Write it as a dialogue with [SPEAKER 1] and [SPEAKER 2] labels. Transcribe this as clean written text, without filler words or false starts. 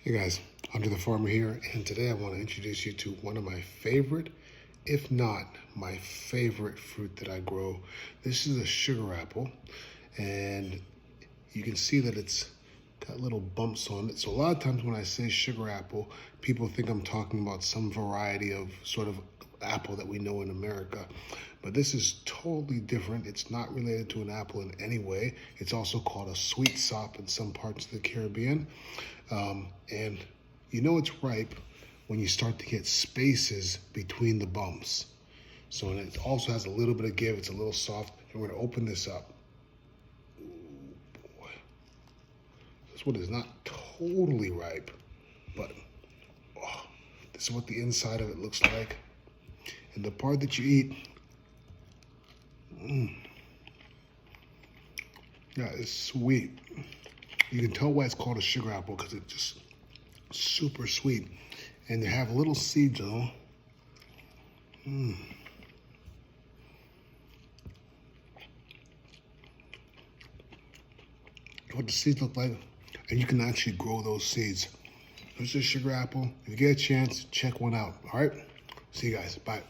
[SPEAKER 1] Hey guys, Andrethefarmer here, and today I want to introduce you to one of my favorite, if not my favorite fruit that I grow. This is a sugar apple, and you can see that it's got little bumps on it. So a lot of times when I say sugar apple, people think I'm talking about some variety of sort of apple that we know in America. But this is totally different. It's not related to an apple in any way. It's also called a sweet sop in some parts of the Caribbean. And you know it's ripe when you start to get spaces between the bumps. So and it also has a little bit of give. It's a little soft. And we're going to open this up. Ooh, boy. This one is not totally ripe, but this is what the inside of it looks like. And the part that you eat, yeah, it's sweet. You can tell why it's called a sugar apple because it's just super sweet. And they have little seeds on them. What the seeds look like, and you can actually grow those seeds. This is a sugar apple. If you get a chance, check one out. All right? See you guys. Bye.